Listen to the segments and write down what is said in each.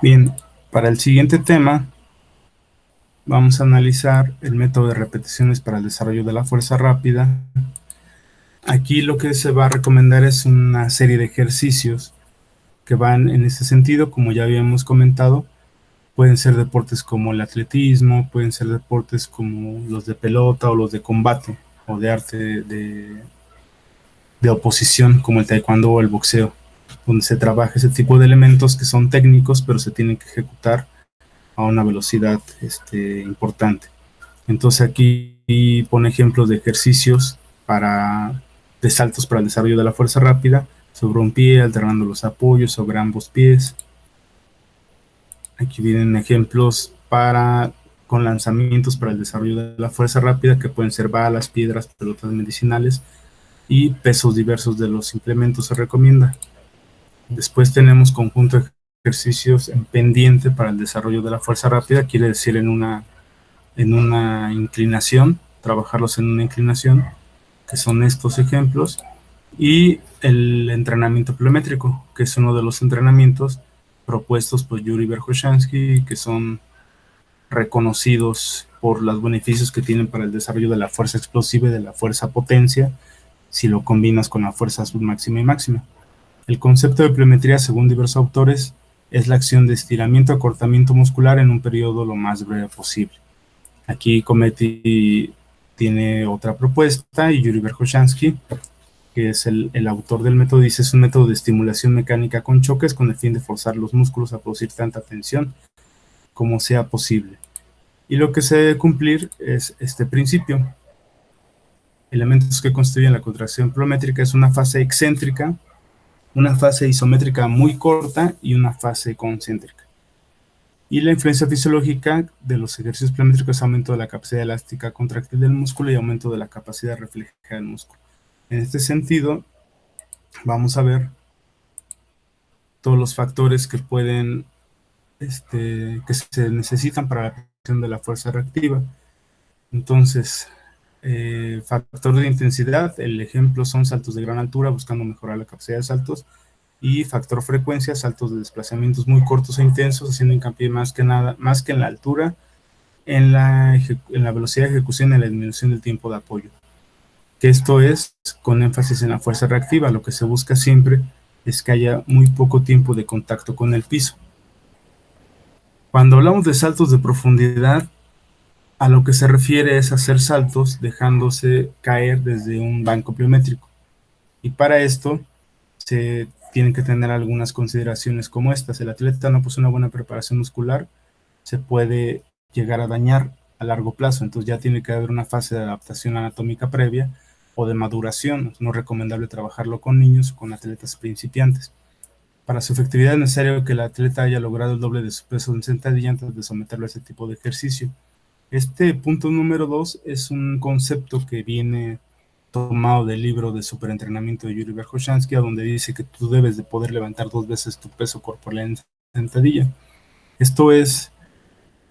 Bien, para el siguiente tema vamos a analizar el método de repeticiones para el desarrollo de la fuerza rápida. Aquí lo que se va a recomendar es una serie de ejercicios que van en este sentido, como ya habíamos comentado. Pueden ser deportes como el atletismo, pueden ser deportes como los de pelota o los de combate o de arte de oposición como el taekwondo o el boxeo, donde se trabaja ese tipo de elementos que son técnicos pero se tienen que ejecutar a una velocidad importante. Entonces aquí pone ejemplos de ejercicios de saltos para el desarrollo de la fuerza rápida, sobre un pie, alternando los apoyos sobre ambos pies. Aquí vienen ejemplos con lanzamientos para el desarrollo de la fuerza rápida, que pueden ser balas, piedras, pelotas medicinales y pesos diversos de los implementos se recomienda. Después tenemos conjunto de ejercicios en pendiente para el desarrollo de la fuerza rápida, quiere decir en una inclinación, trabajarlos en una inclinación, que son estos ejemplos, y el entrenamiento pliométrico, que es uno de los entrenamientos propuestos por Yuri Verkhoshansky, que son reconocidos por los beneficios que tienen para el desarrollo de la fuerza explosiva y de la fuerza potencia, si lo combinas con la fuerza submáxima y máxima. El concepto de pliometría, según diversos autores, es la acción de estiramiento, acortamiento muscular en un periodo lo más breve posible. Aquí Cometti tiene otra propuesta y Yuri Verkhoshansky, que es el autor del método, dice es un método de estimulación mecánica con choques con el fin de forzar los músculos a producir tanta tensión como sea posible. Y lo que se debe cumplir es este principio. Elementos que constituyen la contracción pliométrica es una fase excéntrica, una fase isométrica muy corta y una fase concéntrica. Y la influencia fisiológica de los ejercicios pliométricos es aumento de la capacidad elástica contractil del músculo y aumento de la capacidad refleja del músculo. En este sentido, vamos a ver todos los factores que que se necesitan para la aplicación de la fuerza reactiva. Entonces, factor de intensidad, el ejemplo son saltos de gran altura buscando mejorar la capacidad de saltos, y factor frecuencia, saltos de desplazamientos muy cortos e intensos, haciendo hincapié más que en la altura, en la velocidad de ejecución y en la disminución del tiempo de apoyo. Que esto es con énfasis en la fuerza reactiva. Lo que se busca siempre es que haya muy poco tiempo de contacto con el piso. Cuando hablamos de saltos de profundidad, a lo que se refiere es hacer saltos dejándose caer desde un banco pliométrico. Y para esto se tienen que tener algunas consideraciones como estas. El atleta no posee una buena preparación muscular, se puede llegar a dañar a largo plazo, entonces ya tiene que haber una fase de adaptación anatómica previa o de maduración. No es recomendable trabajarlo con niños o con atletas principiantes. Para su efectividad es necesario que el atleta haya logrado el doble de su peso en sentadilla antes de someterlo a este tipo de ejercicio. Este punto número 2 es un concepto que viene tomado del libro de superentrenamiento de Yuri Verkhoshansky, donde dice que tú debes de poder levantar 2 veces tu peso corporal en sentadilla. Esto es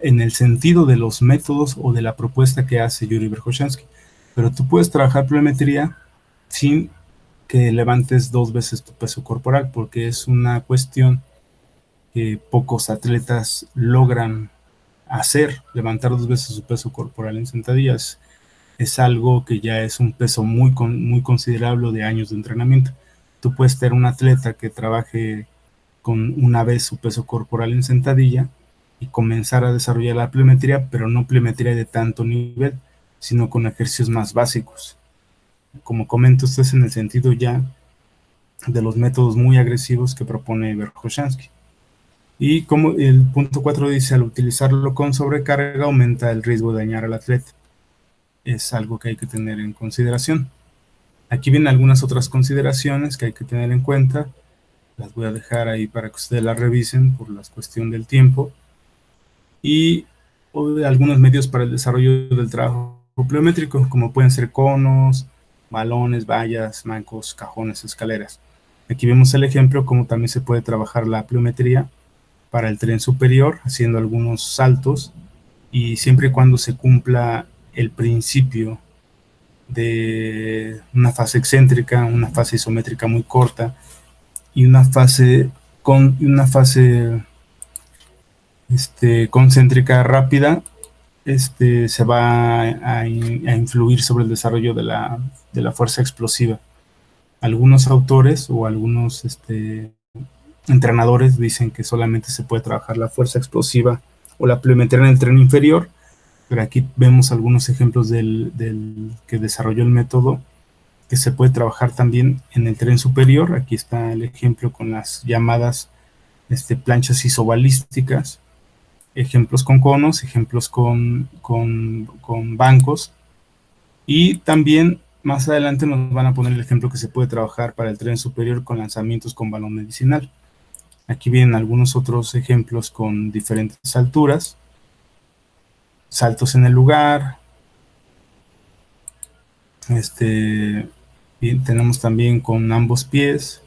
en el sentido de los métodos o de la propuesta que hace Yuri Verkhoshansky. Pero tú puedes trabajar pliometría sin que levantes 2 veces tu peso corporal, porque es una cuestión que pocos atletas logran hacer, levantar 2 veces su peso corporal en sentadillas. Es algo que ya es un peso muy considerable de años de entrenamiento. Tú puedes tener un atleta que trabaje con una vez su peso corporal en sentadilla y comenzar a desarrollar la pliometría, pero no pliometría de tanto nivel, sino con ejercicios más básicos. Como comento, esto es en el sentido ya de los métodos muy agresivos que propone Verkhoshansky. Y como el punto 4 dice, al utilizarlo con sobrecarga aumenta el riesgo de dañar al atleta. Es algo que hay que tener en consideración. Aquí vienen algunas otras consideraciones que hay que tener en cuenta. Las voy a dejar ahí para que ustedes las revisen por la cuestión del tiempo. Y algunos medios para el desarrollo del trabajo pliométrico, como pueden ser conos, balones, vallas, mancos, cajones, escaleras. Aquí vemos el ejemplo como también se puede trabajar la pliometría para el tren superior, haciendo algunos saltos, y siempre y cuando se cumpla el principio de una fase excéntrica, una fase isométrica muy corta y una fase concéntrica rápida, se va a influir sobre el desarrollo de la fuerza explosiva. Algunos autores o algunos entrenadores dicen que solamente se puede trabajar la fuerza explosiva o la pliometría en el tren inferior, pero aquí vemos algunos ejemplos del que desarrolló el método, que se puede trabajar también en el tren superior. Aquí está el ejemplo con las llamadas planchas isobalísticas, ejemplos con conos, ejemplos con bancos, y también más adelante nos van a poner el ejemplo que se puede trabajar para el tren superior con lanzamientos con balón medicinal. Aquí vienen algunos otros ejemplos con diferentes alturas, saltos en el lugar, tenemos también con ambos pies,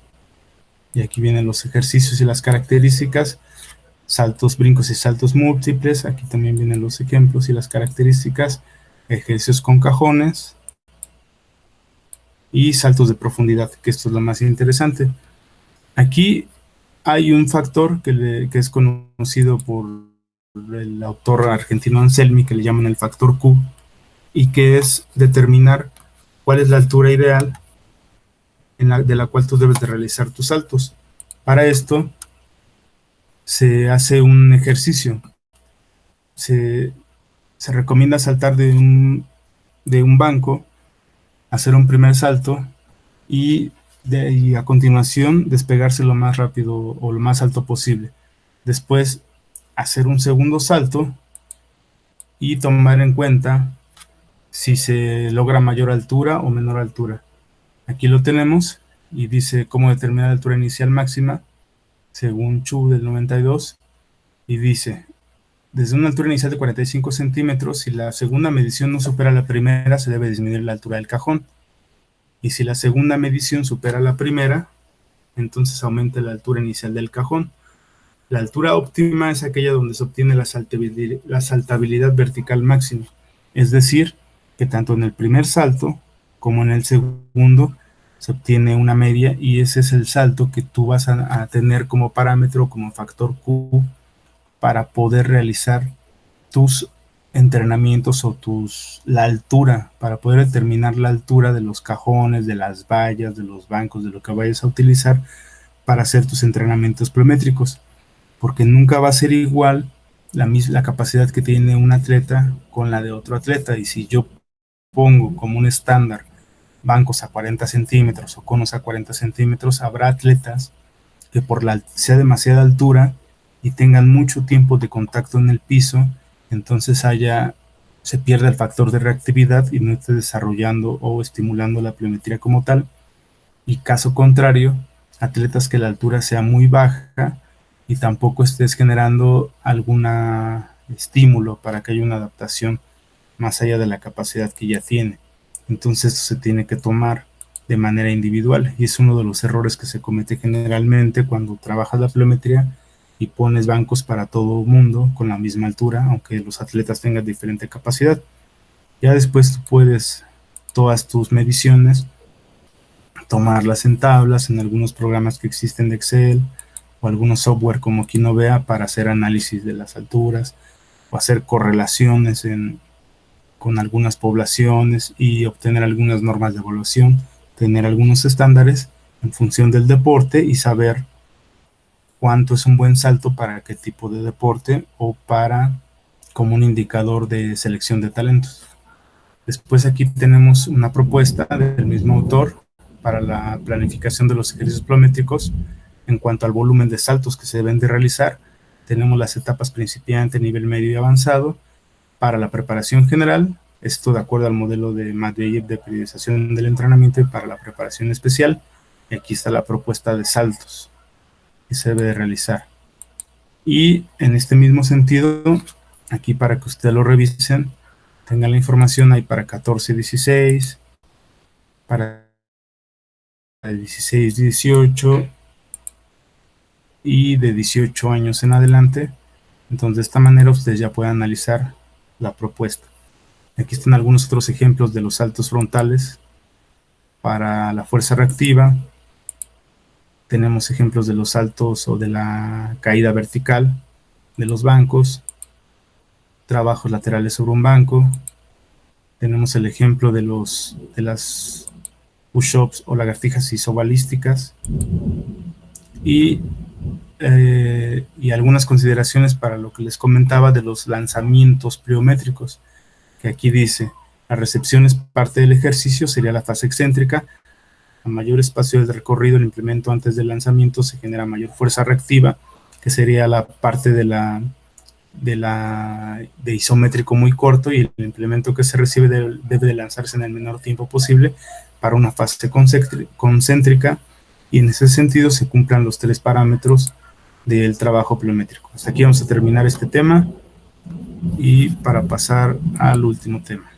y aquí vienen los ejercicios y las características, saltos, brincos y saltos múltiples. Aquí también vienen los ejemplos y las características, ejercicios con cajones y saltos de profundidad, que esto es lo más interesante. Aquí hay un factor que es conocido por el autor argentino Anselmi, que le llaman el factor Q, y que es determinar cuál es la altura ideal de la cual tú debes de realizar tus saltos. Para esto se hace un ejercicio. Se recomienda saltar de un banco, hacer un primer salto y a continuación despegarse lo más rápido o lo más alto posible. Después hacer un segundo salto y tomar en cuenta si se logra mayor altura o menor altura. Aquí lo tenemos y dice cómo determinar la altura inicial máxima según Chu del 92, y dice: desde una altura inicial de 45 centímetros, si la segunda medición no supera la primera, se debe disminuir la altura del cajón. Y si la segunda medición supera la primera, entonces aumenta la altura inicial del cajón. La altura óptima es aquella donde se obtiene la saltabilidad vertical máxima. Es decir, que tanto en el primer salto como en el segundo se obtiene una media, y ese es el salto que tú vas a tener como parámetro, como factor Q, para poder realizar tus entrenamientos o la altura, para poder determinar la altura de los cajones, de las vallas, de los bancos, de lo que vayas a utilizar para hacer tus entrenamientos pliométricos, porque nunca va a ser igual la capacidad que tiene un atleta con la de otro atleta. Y si yo pongo como un estándar bancos a 40 centímetros o conos a 40 centímetros, habrá atletas que sea demasiada altura y tengan mucho tiempo de contacto en el piso, entonces se pierde el factor de reactividad y no esté desarrollando o estimulando la pliometría como tal. Y caso contrario, atletas que la altura sea muy baja y tampoco estés generando algún estímulo para que haya una adaptación más allá de la capacidad que ya tiene. Entonces esto se tiene que tomar de manera individual, y es uno de los errores que se comete generalmente cuando trabajas la pliometría y pones bancos para todo el mundo con la misma altura, aunque los atletas tengan diferente capacidad. Ya después tú puedes todas tus mediciones tomarlas en tablas, en algunos programas que existen de Excel o algunos software como Kinovea para hacer análisis de las alturas o hacer correlaciones con algunas poblaciones y obtener algunas normas de evaluación, tener algunos estándares en función del deporte y saber cuánto es un buen salto para qué tipo de deporte o para como un indicador de selección de talentos. Después aquí tenemos una propuesta del mismo autor para la planificación de los ejercicios pliométricos. En cuanto al volumen de saltos que se deben de realizar, tenemos las etapas principiante, nivel medio y avanzado. Para la preparación general, esto de acuerdo al modelo de Matveyev de periodización del entrenamiento, y para la preparación especial, aquí está la propuesta de saltos que se debe de realizar. Y en este mismo sentido, aquí para que ustedes lo revisen, tengan la información, hay para 14, 16, para 16, 18 y de 18 años en adelante. Entonces de esta manera ustedes ya pueden analizar la propuesta. Aquí están algunos otros ejemplos de los saltos frontales para la fuerza reactiva. Tenemos ejemplos de los saltos o de la caída vertical. de los bancos, trabajos laterales sobre un banco. Tenemos el ejemplo de las push-ups o lagartijas isobalísticas y algunas consideraciones para lo que les comentaba de los lanzamientos pliométricos, que aquí dice: la recepción es parte del ejercicio, sería la fase excéntrica. A mayor espacio del recorrido, el implemento antes del lanzamiento se genera mayor fuerza reactiva, que sería la parte de isométrico muy corto, y el implemento que se recibe debe de lanzarse en el menor tiempo posible para una fase concéntrica, y en ese sentido se cumplan los 3 parámetros del trabajo pliométrico. Hasta aquí vamos a terminar este tema y para pasar al último tema.